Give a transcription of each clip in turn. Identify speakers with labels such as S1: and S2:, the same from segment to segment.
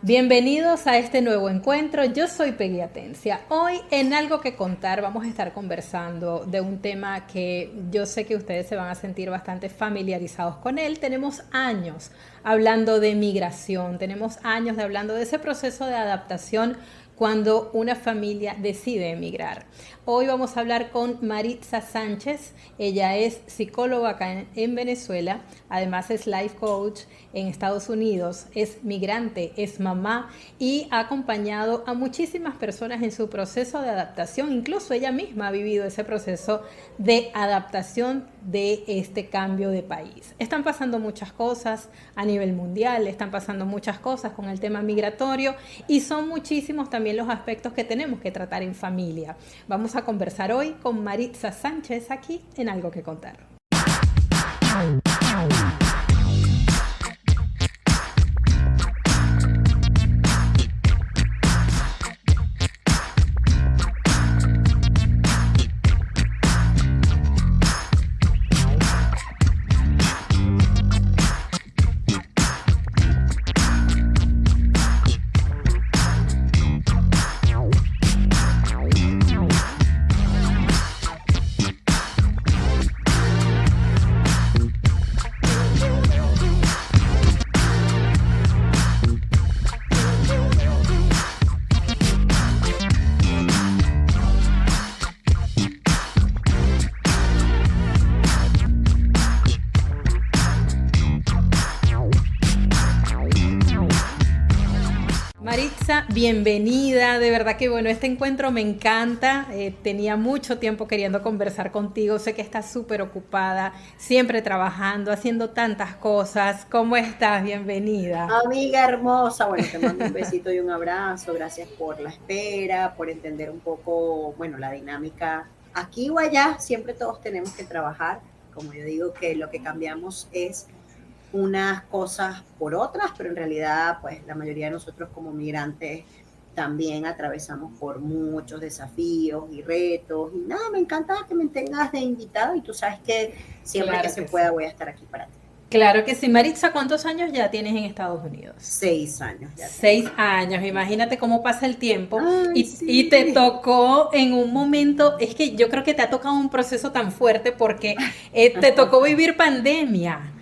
S1: Bienvenidos a este nuevo encuentro. Yo soy Peggy Atencia. Hoy en Algo que Contar vamos a estar conversando de un tema que yo sé que ustedes se van a sentir bastante familiarizados con él. Tenemos años hablando de migración, tenemos años hablando de ese proceso de adaptación cuando una familia decide emigrar. Hoy vamos a hablar con Maritza Sánchez. Ella es psicóloga acá en Venezuela, además es life coach en Estados Unidos, es migrante, es mamá y ha acompañado a muchísimas personas en su proceso de adaptación. Incluso ella misma ha vivido ese proceso de adaptación de este cambio de país. Están pasando muchas cosas a nivel mundial, están pasando muchas cosas con el tema migratorio y son muchísimos también los aspectos que tenemos que tratar en familia. Vamos a conversar hoy con Maritza Sánchez aquí en Algo que Contar. Maritza, bienvenida. De verdad que bueno, este encuentro me encanta. Tenía mucho tiempo queriendo conversar contigo. Sé que estás súper ocupada, siempre trabajando, haciendo tantas cosas. ¿Cómo estás? Bienvenida.
S2: Amiga hermosa, bueno, te mando un besito y un abrazo. Gracias por la espera, por entender un poco, bueno, la dinámica. Aquí o allá, siempre todos tenemos que trabajar. Como yo digo, que lo que cambiamos es unas cosas por otras, pero en realidad, pues la mayoría de nosotros como migrantes también atravesamos por muchos desafíos y retos. Y nada, me encanta que me tengas de invitado y tú sabes que siempre que
S1: Claro
S2: se
S1: que sí.
S2: pueda voy a estar aquí para ti.
S1: Claro que sí. Maritza, ¿cuántos años ya tienes en Estados Unidos?
S2: 6 años ya tengo.
S1: 6 años, imagínate cómo pasa el tiempo
S2: Ay,
S1: y te
S2: sí.
S1: tocó en un momento, es que yo creo que te ha tocado un proceso tan fuerte porque te tocó vivir pandemia.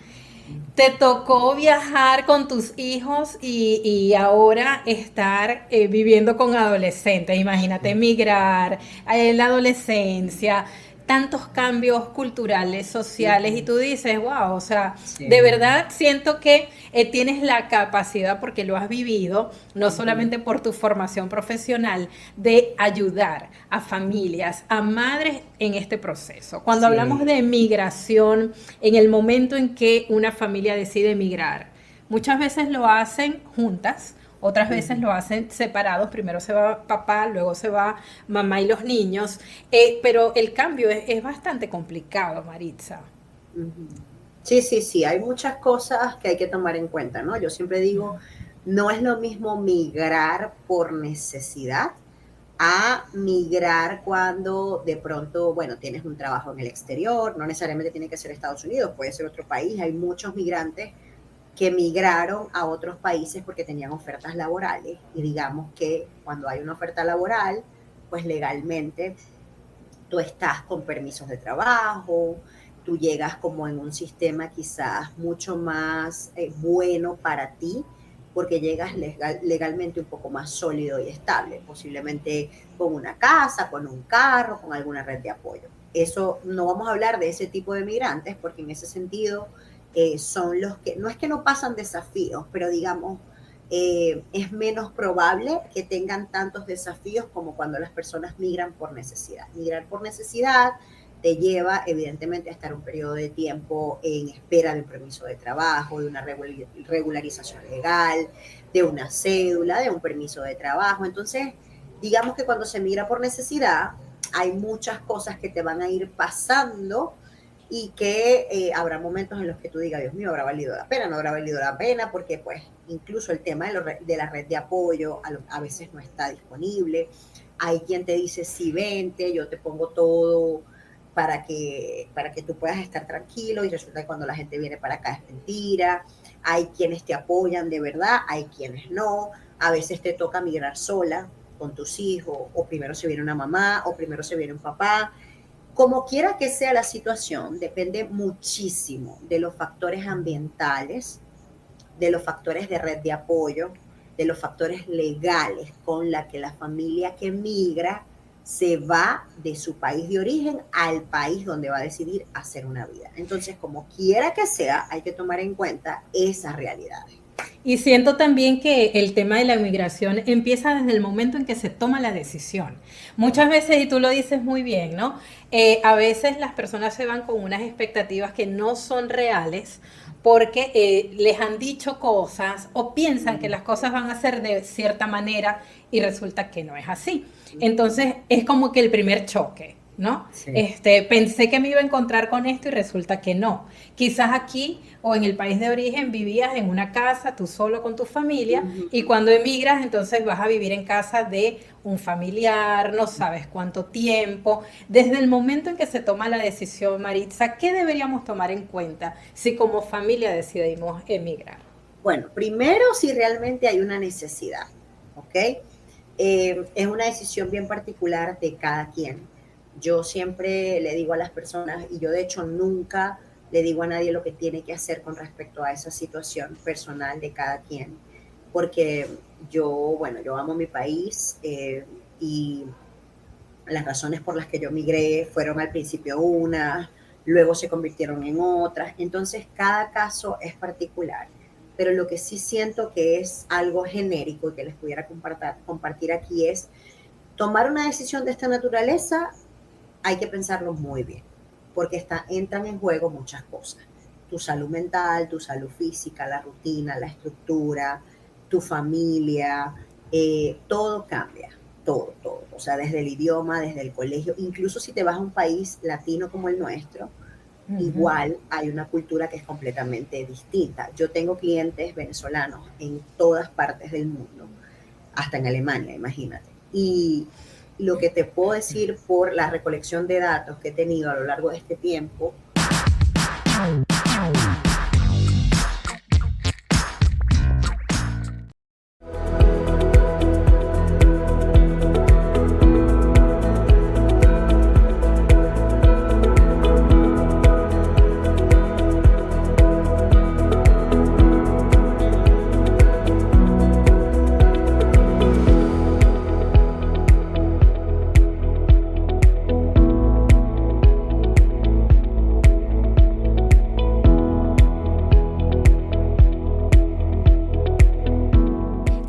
S1: Te tocó viajar con tus hijos y ahora estar viviendo con adolescentes. Imagínate migrar, la adolescencia, tantos cambios culturales, sociales, y
S2: Ujú.
S1: tú dices, wow, o sea, de
S2: Sí.
S1: verdad siento que tienes la capacidad, porque lo has vivido, no
S2: Ujú.
S1: solamente por tu formación profesional, de ayudar a familias, a madres en este proceso. Cuando hablamos
S2: Sí.
S1: de migración, en el momento en que una familia decide emigrar, muchas veces lo hacen juntas, otras veces
S2: Ujú.
S1: lo hacen separados, primero se va papá, luego se va mamá y los niños, pero el cambio es bastante complicado, Maritza.
S2: Ujú. Sí, sí, sí, hay muchas cosas que hay que tomar en cuenta, ¿no? Yo siempre digo, no es lo mismo migrar por necesidad a migrar cuando de pronto, bueno, tienes un trabajo en el exterior, no necesariamente tiene que ser Estados Unidos, puede ser otro país. Hay muchos migrantes que migraron a otros países porque tenían ofertas laborales y digamos que cuando hay una oferta laboral, pues legalmente tú estás con permisos de trabajo, tú llegas como en un sistema quizás mucho más bueno para ti, porque llegas legalmente un poco más sólido y estable, posiblemente con una casa, con un carro, con alguna red de apoyo. Eso no vamos a hablar de ese tipo de migrantes, porque en ese sentido son los que, no es que no pasan desafíos, pero digamos, es menos probable que tengan tantos desafíos como cuando las personas migran por necesidad. Migrar por necesidad te lleva evidentemente a estar un periodo de tiempo en espera de un permiso de trabajo, de una regularización legal, de una cédula, de un permiso de trabajo. Entonces, digamos que cuando se migra por necesidad, hay muchas cosas que te van a ir pasando y que habrá momentos en los que tú digas, Dios mío, ¿habrá valido la pena? ¿No habrá valido la pena? Porque pues incluso el tema de la red de apoyo a veces no está disponible. Hay quien te dice, sí, vente, yo te pongo todo para que tú puedas estar tranquilo y resulta que cuando la gente viene para acá es mentira. Hay quienes te apoyan de verdad, hay quienes no. a veces te toca migrar sola con tus hijos, o primero se viene una mamá, o primero se viene un papá. Como quiera que sea la situación, depende muchísimo de los factores ambientales, de los factores de red de apoyo, de los factores legales con la que la familia que migra se va de su país de origen al país donde va a decidir hacer una vida. Entonces, como quiera que sea, hay que tomar en cuenta esas realidades.
S1: Y siento también que el tema de la inmigración empieza desde el momento en que se toma la decisión. Muchas veces, y tú lo dices muy bien, ¿no? A veces las personas se van con unas expectativas que no son reales porque les han dicho cosas o piensan que las cosas van a ser de cierta manera y resulta que no es así. Entonces es como que el primer choque, ¿no?
S2: Sí.
S1: Pensé que me iba a encontrar con esto y resulta que no. Quizás aquí o en el país de origen vivías en una casa tú solo con tu familia y cuando emigras entonces vas a vivir en casa de un familiar, no sabes cuánto tiempo. Desde el momento en que se toma la decisión, Maritza, ¿qué deberíamos tomar en cuenta si como familia decidimos emigrar?
S2: Bueno, primero si realmente hay una necesidad, ¿ok? Es una decisión bien particular de cada quien. Yo siempre le digo a las personas, y yo de hecho nunca le digo a nadie lo que tiene que hacer con respecto a esa situación personal de cada quien, porque bueno, yo amo mi país y las razones por las que yo migré fueron al principio unas, luego se convirtieron en otras, entonces cada caso es particular. Pero lo que sí siento que es algo genérico y que les pudiera compartir aquí es tomar una decisión de esta naturaleza, hay que pensarlo muy bien, porque entran en juego muchas cosas. Tu salud mental, tu salud física, la rutina, la estructura, tu familia, todo cambia, todo, todo. O sea, desde el idioma, desde el colegio, incluso si te vas a un país latino como el nuestro, igual hay una cultura que es completamente distinta. Yo tengo clientes venezolanos en todas partes del mundo, hasta en Alemania, imagínate. Y lo que te puedo decir por la recolección de datos que he tenido a lo largo de este tiempo,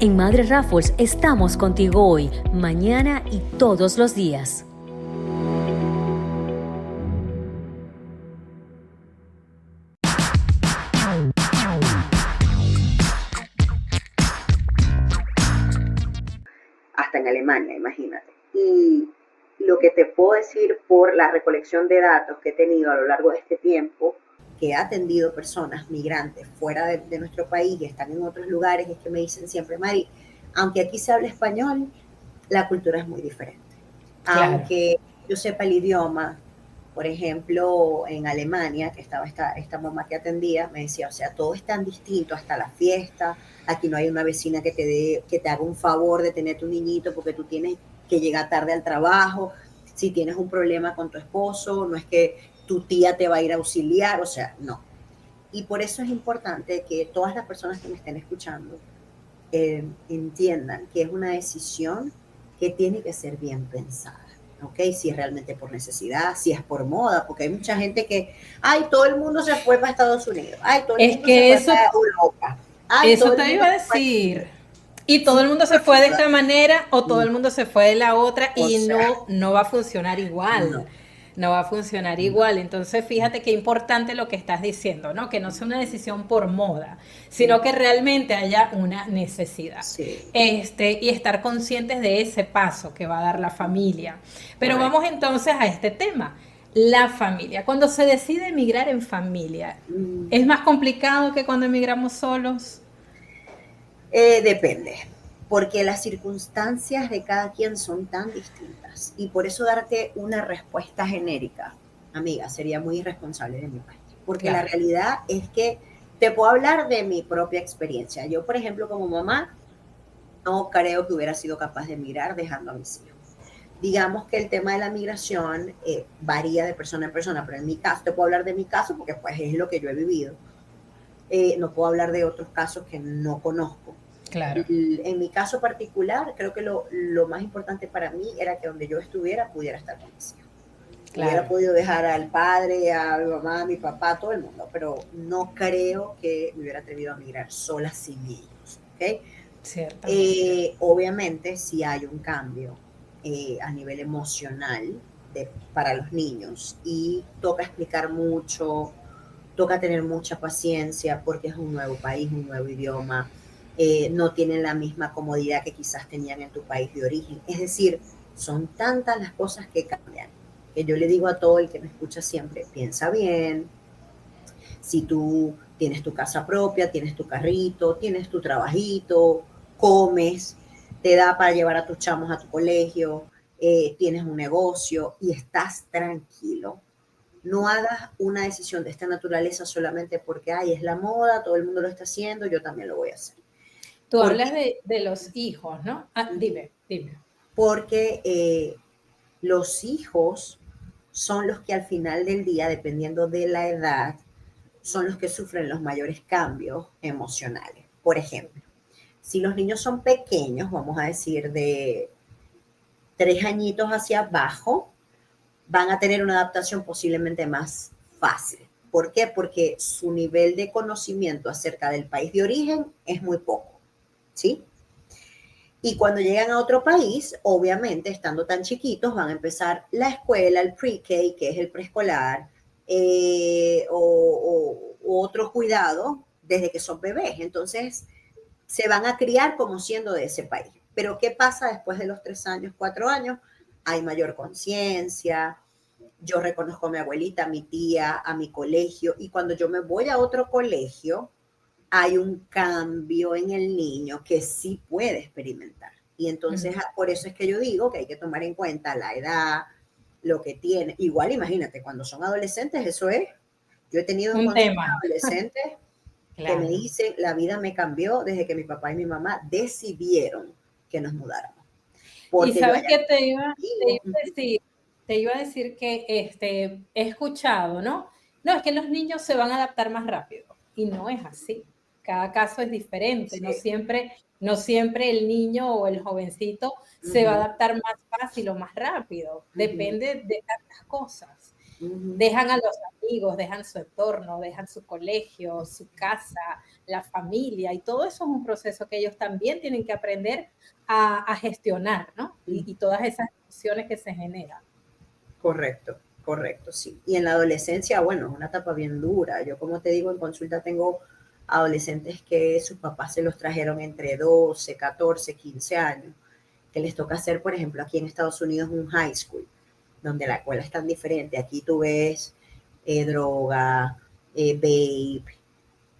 S3: En Madre Raffles estamos contigo hoy, mañana y todos los días.
S2: hasta en Alemania, imagínate. Y lo que te puedo decir por la recolección de datos que he tenido a lo largo de este tiempo, que he atendido personas migrantes fuera de nuestro país y están en otros lugares, es que me dicen siempre, Mari, aunque aquí se hable español, la cultura es muy diferente.
S1: Claro.
S2: Aunque yo sepa el idioma, por ejemplo, en Alemania, que estaba esta mamá que atendía, me decía, o sea, todo es tan distinto, hasta la fiesta, aquí no hay una vecina que te haga un favor de tener tu niñito porque tú tienes que llegar tarde al trabajo, si tienes un problema con tu esposo, no es que tu tía te va a ir a auxiliar, o sea, no. Y por eso es importante que todas las personas que me estén escuchando entiendan que es una decisión que tiene que ser bien pensada. ¿Ok? Si es realmente por necesidad, si es por moda, porque hay mucha gente que, ay, todo el mundo se fue para Estados Unidos, ay, todo el
S1: Es
S2: mundo se
S1: que
S2: fue para Europa, ay,
S1: eso
S2: todo el
S1: te
S2: mundo
S1: iba a
S2: se fue.
S1: decir. Y todo
S2: Sí,
S1: el mundo se fue de esta manera o todo el mundo se fue de la otra
S2: o
S1: y
S2: sea,
S1: no va a funcionar igual.
S2: no,
S1: No va a funcionar
S2: no.
S1: igual. Entonces, fíjate qué importante lo que estás diciendo, ¿no? Que no sea una decisión por moda, sino que realmente haya una necesidad.
S2: Sí,
S1: Y estar conscientes de ese paso que va a dar la familia. Pero
S2: correcto.
S1: vamos entonces a este tema, la familia. Cuando se decide emigrar en familia,
S2: Mm,
S1: ¿es más complicado que cuando emigramos solos?
S2: Depende, porque las circunstancias de cada quien son tan distintas y por eso darte una respuesta genérica, amiga, sería muy irresponsable de mi parte, porque la
S1: Claro.
S2: realidad es que te puedo hablar de mi propia experiencia. Yo, por ejemplo, como mamá, no creo que hubiera sido capaz de emigrar dejando a mis hijos. Digamos que el tema de la migración varía de persona en persona, pero en mi caso, te puedo hablar de mi caso porque pues es lo que yo he vivido. No puedo hablar de otros casos que no conozco.
S1: Claro.
S2: En mi caso particular, creo que lo más importante para mí era que donde yo estuviera pudiera estar con mis hijos.
S1: Claro.
S2: Hubiera podido dejar al padre, a mi mamá, a mi papá, a todo el mundo, pero no creo que me hubiera atrevido a migrar sola sin ellos. ¿Okay?
S1: Ciertamente.
S2: Obviamente, si hay un cambio a nivel emocional para los niños y toca explicar mucho, toca tener mucha paciencia porque es un nuevo país, un nuevo idioma, no tienen la misma comodidad que quizás tenían en tu país de origen. Es decir, son tantas las cosas que cambian que yo le digo a todo el que me escucha siempre, piensa bien, si tú tienes tu casa propia, tienes tu carrito, tienes tu trabajito, comes, te da para llevar a tus chamos a tu colegio, tienes un negocio y estás tranquilo. No hagas una decisión de esta naturaleza solamente porque, ay, es la moda, todo el mundo lo está haciendo, yo también lo voy a hacer.
S1: Tú
S2: Porque,
S1: hablas de los hijos, ¿no? Ah, dime.
S2: porque los hijos son los que al final del día, dependiendo de la edad, son los que sufren los mayores cambios emocionales. Por ejemplo, si los niños son pequeños, vamos a decir de 3 añitos hacia abajo, van a tener una adaptación posiblemente más fácil. ¿Por qué? Porque su nivel de conocimiento acerca del país de origen es muy poco, ¿sí? Y cuando llegan a otro país, obviamente, estando tan chiquitos, van a empezar la escuela, el pre-K, que es el preescolar, o otros cuidados desde que son bebés. Entonces, se van a criar como siendo de ese país. Pero, ¿qué pasa después de los 3 años, 4 años? Hay mayor conciencia. Yo reconozco a mi abuelita, a mi tía, a mi colegio. Y cuando yo me voy a otro colegio, hay un cambio en el niño que sí puede experimentar. Y entonces, por eso es que yo digo que hay que tomar en cuenta la edad, lo que tiene. Igual, imagínate, cuando son adolescentes, eso es. Yo he tenido en
S1: Un
S2: consulta
S1: tema.
S2: adolescentes que me
S1: Claro.
S2: dicen, la vida me cambió desde que mi papá y mi mamá decidieron que nos mudáramos.
S1: Y
S2: Porque yo
S1: sabes
S2: allá
S1: qué
S2: vivo.
S1: te iba a decir que he escuchado, ¿no? No, es que los niños se van a adaptar más rápido. Y no es así. Cada caso es diferente.
S2: Sí.
S1: No siempre el niño o el jovencito se va a adaptar más fácil o más rápido. Depende de tantas cosas. Dejan a los amigos, dejan su entorno, dejan su colegio, su casa, la familia, y todo eso es un proceso que ellos también tienen que aprender a gestionar, ¿no? Y todas esas emociones que se generan.
S2: Correcto, correcto, sí. Y en la adolescencia, bueno, es una etapa bien dura. Yo, como te digo, en consulta tengo adolescentes que sus papás se los trajeron entre 12, 14, 15 años, que les toca hacer, por ejemplo, aquí en Estados Unidos un high school, donde la escuela es tan diferente. Aquí tú ves droga, vape,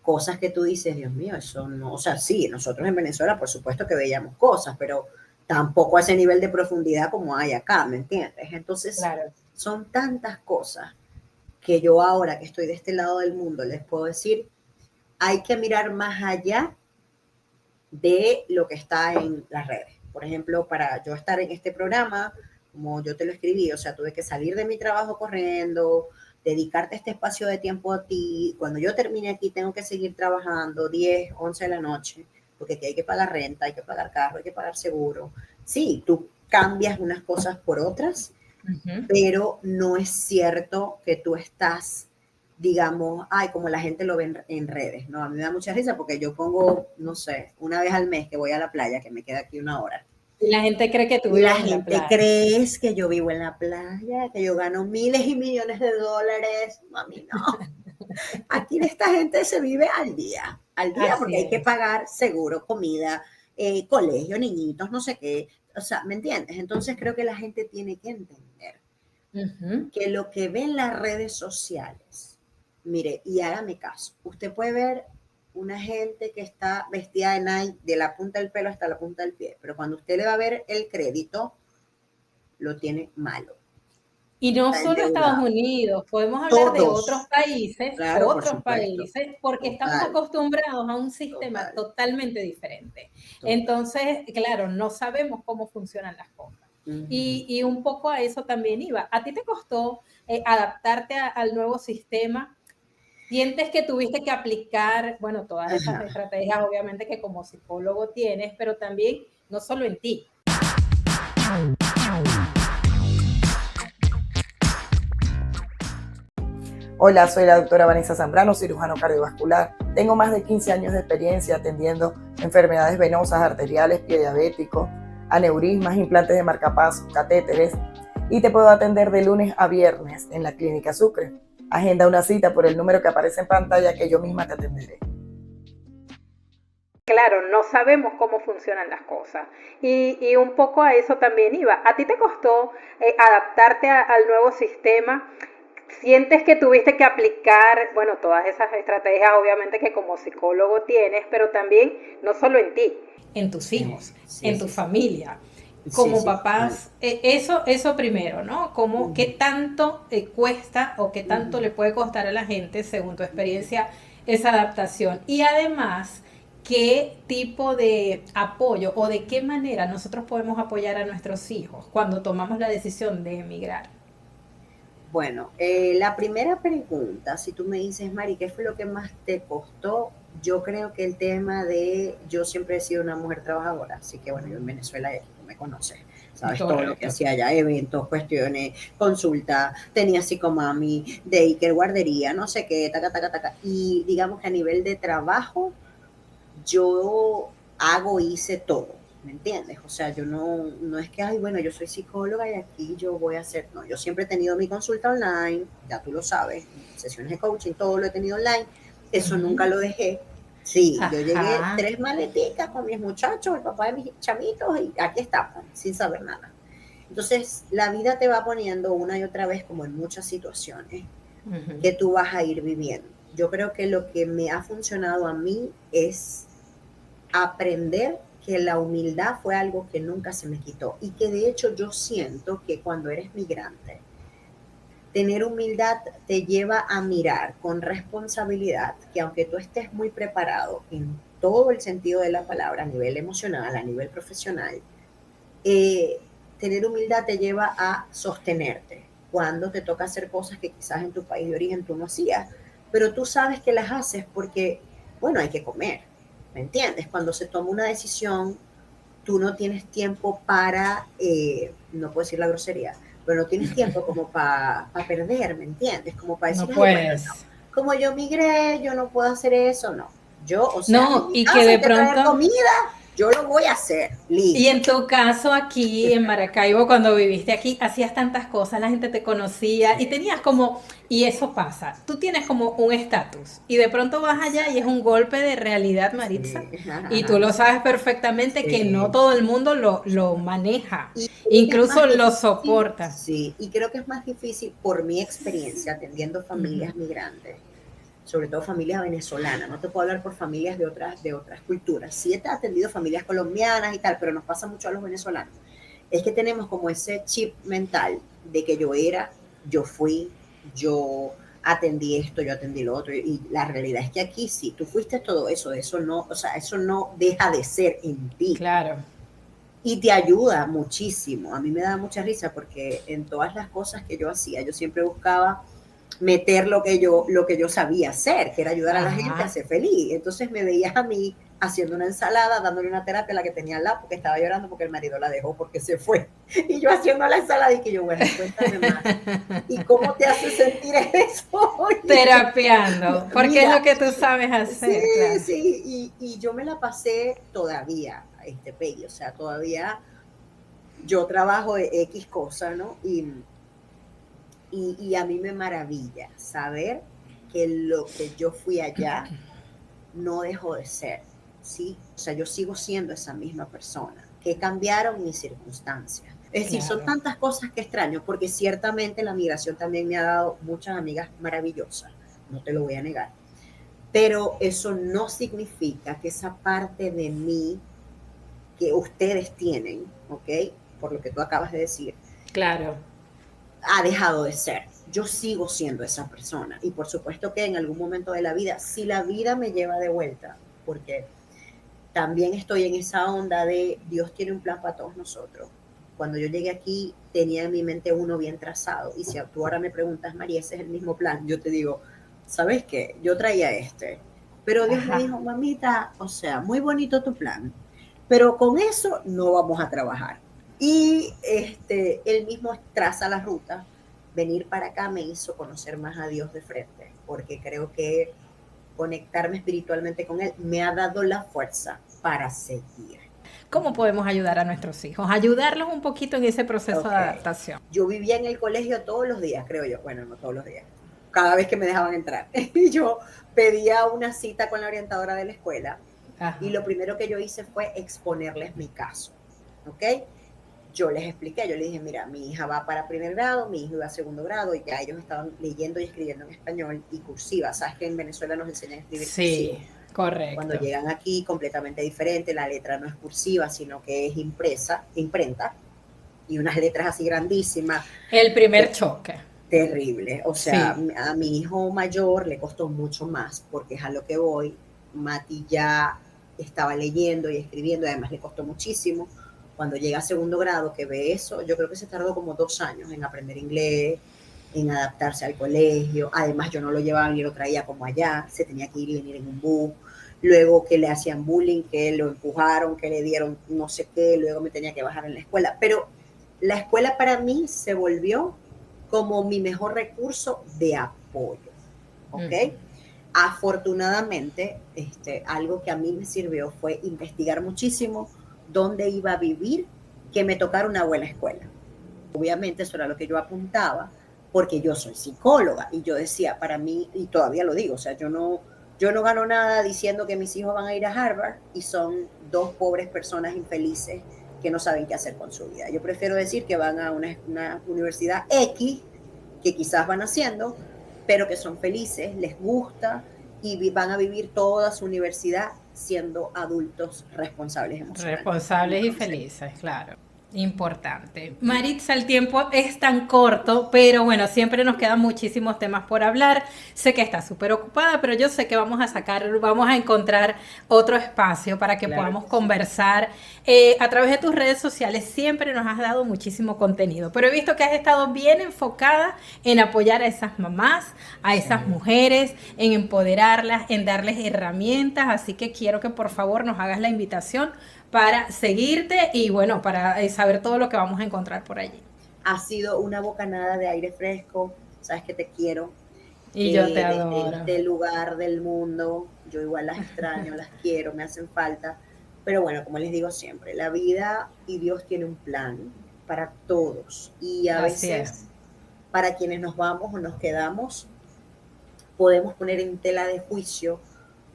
S2: cosas que tú dices, Dios mío, eso no, o sea, sí, nosotros en Venezuela por supuesto que veíamos cosas, pero tampoco a ese nivel de profundidad como hay acá, ¿me entiendes? Entonces,
S1: Claro.
S2: son tantas cosas que yo ahora que estoy de este lado del mundo les puedo decir, hay que mirar más allá de lo que está en las redes. Por ejemplo, para yo estar en este programa, como yo te lo escribí, o sea, tuve que salir de mi trabajo corriendo, dedicarte este espacio de tiempo a ti. Cuando yo termine aquí, tengo que seguir trabajando 10, 11 de la noche, porque aquí hay que pagar renta, hay que pagar carro, hay que pagar seguro. Sí, tú cambias unas cosas por otras, pero no es cierto que tú estás, digamos, ay, como la gente lo ve en redes, ¿no? A mí me da mucha risa porque yo pongo, no sé, una vez al mes que voy a la playa, que me queda aquí una hora.
S1: Y la gente cree que tú
S2: Y la
S1: vives en la
S2: gente
S1: playa.
S2: cree que yo vivo en la playa, que yo gano miles y millones de dólares. Mami, no. Aquí esta gente se vive al día
S1: Así
S2: porque hay que
S1: es.
S2: pagar seguro, comida, colegio, niñitos, no sé qué. O sea, ¿me entiendes? Entonces creo que la gente tiene que entender que lo que ve en las redes sociales, mire, y hágame caso, usted puede ver una gente que está vestida de Nike de la punta del pelo hasta la punta del pie, pero cuando usted le va a ver el crédito, lo tiene malo.
S1: Y no
S2: está
S1: solo Estados
S2: endeudado.
S1: Unidos, podemos hablar de
S2: Todos, claro, por
S1: otros
S2: supuesto,
S1: países, porque estamos
S2: total,
S1: acostumbrados a un sistema
S2: total,
S1: totalmente diferente.
S2: total.
S1: Entonces, claro, no sabemos cómo funcionan las cosas.
S2: Ujú.
S1: Y un poco a eso también iba. ¿A ti te costó adaptarte al nuevo sistema? ¿Sientes que tuviste que aplicar, bueno, todas esas
S2: Ajá.
S1: estrategias, obviamente, que como psicólogo tienes, pero también no solo en ti?
S4: Hola, soy la doctora Vanessa Zambrano, cirujano cardiovascular. Tengo más de 15 años de experiencia atendiendo enfermedades venosas, arteriales, pie diabético, aneurismas, implantes de marcapaso, catéteres y te puedo atender de lunes a viernes en la Clínica Sucre. Agenda una cita por el número que aparece en pantalla que yo misma te atenderé.
S1: Claro, no sabemos cómo funcionan las cosas. Y un poco a eso también iba. ¿A ti te costó adaptarte al nuevo sistema? ¿Sientes que tuviste que aplicar, bueno, todas esas estrategias, obviamente, que como psicólogo tienes, pero también no solo en ti, en tus hijos,
S2: Sí,
S1: en tu
S2: sí, sí.
S1: familia,
S2: Sí,
S1: como
S2: sí, total.
S1: papás? Eso primero, ¿no? ¿Cómo, qué tanto cuesta o qué tanto
S2: Ujú.
S1: le puede costar a la gente, según tu experiencia, esa adaptación? Y además, ¿qué tipo de apoyo o de qué manera nosotros podemos apoyar a nuestros hijos cuando tomamos la decisión de emigrar?
S2: Bueno, la primera pregunta, si tú me dices, Mari, ¿qué fue lo que más te costó? Yo creo que el tema de, yo siempre he sido una mujer trabajadora, así que bueno, yo en Venezuela, tú me conoces, sabes todo lo que
S1: Correcto.
S2: hacía allá, eventos, cuestiones, consulta, tenía psicomami, daycare, guardería, no sé qué, taca, taca, taca. Y digamos que a nivel de trabajo, yo hice todo, ¿me entiendes? O sea, yo no es que, ay, bueno, yo soy psicóloga y aquí yo voy a hacer, no, yo siempre he tenido mi consulta online, ya tú lo sabes, sesiones de coaching, todo lo he tenido online, eso nunca
S1: Ujú.
S2: lo dejé. Sí, yo llegué
S1: Ajá.
S2: 3 maleticas con mis muchachos, el papá de mis chamitos, y aquí estamos, sin saber nada. Entonces, la vida te va poniendo una y otra vez, como en muchas situaciones,
S1: Ujú.
S2: que tú vas a ir viviendo. Yo creo que lo que me ha funcionado a mí es aprender que la humildad fue algo que nunca se me quitó y que de hecho yo siento que cuando eres migrante, tener humildad te lleva a mirar con responsabilidad que aunque tú estés muy preparado en todo el sentido de la palabra, a nivel emocional, a nivel profesional, eh, tener humildad te lleva a sostenerte cuando te toca hacer cosas que quizás en tu país de origen tú no hacías, pero tú sabes que las haces porque, bueno, hay que comer, ¿me entiendes? Cuando se toma una decisión, tú no tienes tiempo para, no puedo decir la grosería, pero no tienes tiempo como para perder, ¿me entiendes? Como para
S1: No
S2: decir, ay, bueno, no,
S1: puedes.
S2: como yo migré, yo no puedo hacer eso, no. Yo, o sea, en
S1: No,
S2: mi
S1: y que
S2: casa
S1: de
S2: hay que traer
S1: pronto,
S2: comida, yo lo voy a hacer,
S1: y
S2: listo.
S1: en tu caso aquí en Maracaibo, cuando viviste aquí, hacías tantas cosas, la gente te conocía y
S2: Sí,
S1: tenías como, y eso pasa, tú tienes como un estatus y de pronto vas allá y es un golpe de realidad, Maritza,
S2: sí,
S1: y tú lo sabes perfectamente que no
S2: sí.
S1: todo el mundo lo maneja,
S2: Y creo que es
S1: incluso
S2: más
S1: lo
S2: difícil,
S1: soporta.
S2: sí, y creo que es más difícil por mi experiencia atendiendo
S1: Ujú.
S2: familias migrantes, sobre todo familias venezolanas. No te puedo hablar por familias de otras culturas. Sí he atendido familias colombianas y tal, pero nos pasa mucho a los venezolanos. Es que tenemos como ese chip mental de que yo era, yo fui, yo atendí esto, yo atendí lo otro, y la realidad es que aquí sí, tú fuiste todo eso no, o sea, eso no deja de ser en ti
S1: Claro.
S2: y te ayuda muchísimo. A mí me da mucha risa porque en todas las cosas que yo hacía, yo siempre buscaba meter lo que yo sabía hacer, que era ayudar a la gente a
S1: Ajá.
S2: ser feliz. Entonces me veías a mí haciendo una ensalada, dándole una terapia a la que tenía al lado porque estaba llorando porque el marido la dejó porque se fue. Y yo haciendo la ensalada y que yo, bueno, cuéntame más. ¿Y cómo te hace sentir eso? Y yo,
S1: Terapeando, porque es
S2: mira,
S1: lo que tú sabes
S2: sí,
S1: hacer, claro.
S2: sí, y yo me la pasé todavía, Peggy, o sea, todavía yo trabajo de X cosa, ¿no? Y a mí me maravilla saber que lo que yo fui allá no dejó de ser, ¿sí? O sea, yo sigo siendo esa misma persona, que cambiaron mis circunstancias. Es decir, son
S1: Claro.
S2: tantas cosas que extraño, porque ciertamente la migración también me ha dado muchas amigas maravillosas, no te lo voy a negar, pero eso no significa que esa parte de mí que ustedes tienen, ¿ok? Por lo que tú acabas de decir,
S1: Claro.
S2: ha dejado de ser. Yo sigo siendo esa persona. Y por supuesto que en algún momento de la vida, si la vida me lleva de vuelta, porque también estoy en esa onda de Dios tiene un plan para todos nosotros. Cuando yo llegué aquí, tenía en mi mente uno bien trazado. Y si tú ahora me preguntas, María, ese es el mismo plan, yo te digo, ¿sabes qué? Yo traía este. Pero Dios me dijo, mamita, o sea, muy bonito tu plan, pero con eso no vamos a trabajar. Y él mismo traza la ruta. Venir para acá me hizo conocer más a Dios de frente, porque creo que conectarme espiritualmente con Él me ha dado la fuerza para seguir.
S1: ¿Cómo podemos ayudar a nuestros hijos? Ayudarlos un poquito en ese proceso de adaptación.
S2: Yo vivía en el colegio todos los días, creo yo. Bueno, no todos los días. Cada vez que me dejaban entrar. Y yo pedía una cita con la orientadora de la escuela. Ajá. Y lo primero que yo hice fue exponerles mi caso. ¿Ok? Yo les expliqué, yo les dije, mira, mi hija va para primer grado, mi hijo iba a segundo grado, y ya ellos estaban leyendo y escribiendo en español y cursiva. ¿Sabes que en Venezuela nos enseñan a escribir cursiva?
S1: Sí, correcto.
S2: Cuando llegan aquí, completamente diferente, la letra no es cursiva, sino que es imprenta, y unas letras así grandísimas.
S1: El primer choque.
S2: Terrible. O sea, sí. A mi hijo mayor le costó mucho más, porque es a lo que voy. Mati ya estaba leyendo y escribiendo, además le costó muchísimo. Cuando llega a segundo grado, que ve eso, yo creo que se tardó como 2 años en aprender inglés, en adaptarse al colegio. Además, yo no lo llevaba ni lo traía como allá, se tenía que ir y venir en un bus. Luego que le hacían bullying, que lo empujaron, que le dieron no sé qué, luego me tenía que bajar en la escuela. Pero la escuela para mí se volvió como mi mejor recurso de apoyo, ¿ok? Afortunadamente, algo que a mí me sirvió fue investigar muchísimo dónde iba a vivir, que me tocara una buena escuela. Obviamente eso era lo que yo apuntaba, porque yo soy psicóloga y yo decía, para mí, y todavía lo digo, o sea, yo no gano nada diciendo que mis hijos van a ir a Harvard y son 2 pobres personas infelices que no saben qué hacer con su vida. Yo prefiero decir que van a una universidad X, que quizás van haciendo, pero que son felices, les gusta y van a vivir toda su universidad siendo adultos responsables emocionalmente.
S1: Responsables y felices, claro. Importante. Maritza, el tiempo es tan corto, pero bueno, siempre nos quedan muchísimos temas por hablar. Sé que estás súper ocupada, pero yo sé que vamos a encontrar otro espacio para que podamos conversar. A través de tus redes sociales siempre nos has dado muchísimo contenido, pero he visto que has estado bien enfocada en apoyar a esas mamás, a esas mujeres, en empoderarlas, en darles herramientas, así que quiero que por favor nos hagas la invitación para seguirte y bueno, para saber todo lo que vamos a encontrar por allí.
S2: Ha sido una bocanada de aire fresco, sabes que te quiero.
S1: Y yo te adoro.
S2: Desde este lugar del mundo, yo igual las extraño, las quiero, me hacen falta. Pero bueno, como les digo siempre, la vida y Dios tiene un plan para todos. Y a veces, para quienes nos vamos o nos quedamos, podemos poner en tela de juicio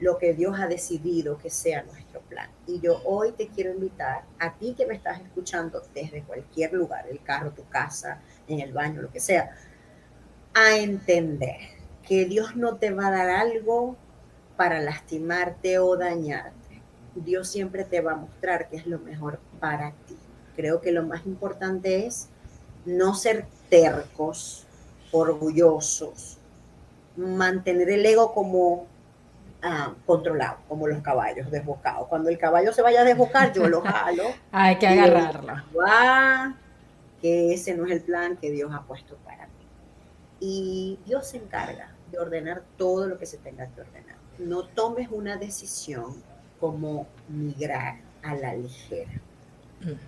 S2: lo que Dios ha decidido que sea nuestro plan. Y yo hoy te quiero invitar, a ti que me estás escuchando desde cualquier lugar, el carro, tu casa, en el baño, lo que sea, a entender que Dios no te va a dar algo para lastimarte o dañarte. Dios siempre te va a mostrar qué es lo mejor para ti. Creo que lo más importante es no ser tercos, orgullosos, mantener el ego como controlado, como los caballos desbocados. Cuando el caballo se vaya a desbocar, yo lo jalo.
S1: Hay que agarrarlo.
S2: Que ese no es el plan que Dios ha puesto para mí. Y Dios se encarga de ordenar todo lo que se tenga que ordenar. No tomes una decisión como migrar a la ligera.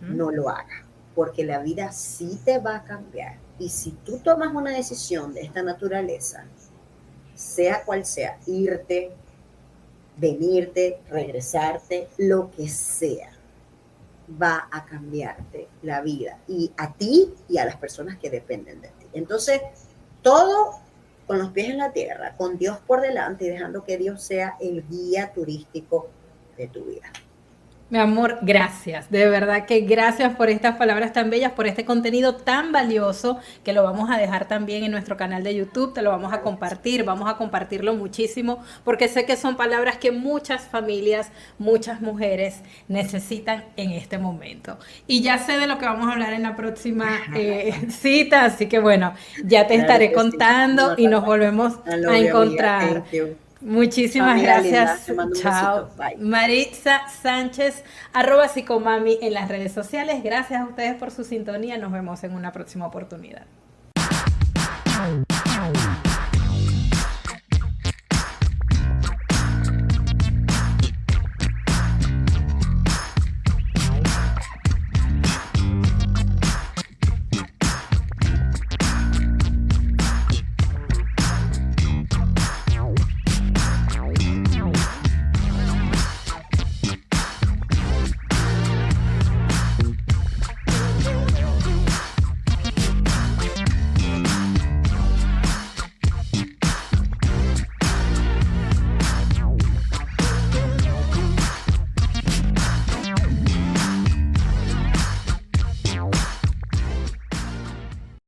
S2: No lo hagas, porque la vida sí te va a cambiar. Y si tú tomas una decisión de esta naturaleza, sea cual sea, irte, venirte, regresarte, lo que sea, va a cambiarte la vida, y a ti y a las personas que dependen de ti. Entonces, todo con los pies en la tierra, con Dios por delante y dejando que Dios sea el guía turístico de tu vida.
S1: Mi amor, gracias. De verdad que gracias por estas palabras tan bellas, por este contenido tan valioso que lo vamos a dejar también en nuestro canal de YouTube, te lo vamos a compartirlo muchísimo, porque sé que son palabras que muchas familias, muchas mujeres necesitan en este momento. Y ya sé de lo que vamos a hablar en la próxima cita, así que bueno, ya te
S2: Claro
S1: estaré
S2: que sí.
S1: contando y nos volvemos
S2: I love
S1: a
S2: you, amiga.
S1: encontrar.
S2: Thank you.
S1: Muchísimas
S2: Amiga linda,
S1: gracias.
S2: te mando un
S1: Chao.
S2: besito. Bye.
S1: Maritza Sánchez, @psicomami en las redes sociales. Gracias a ustedes por su sintonía. Nos vemos en una próxima oportunidad.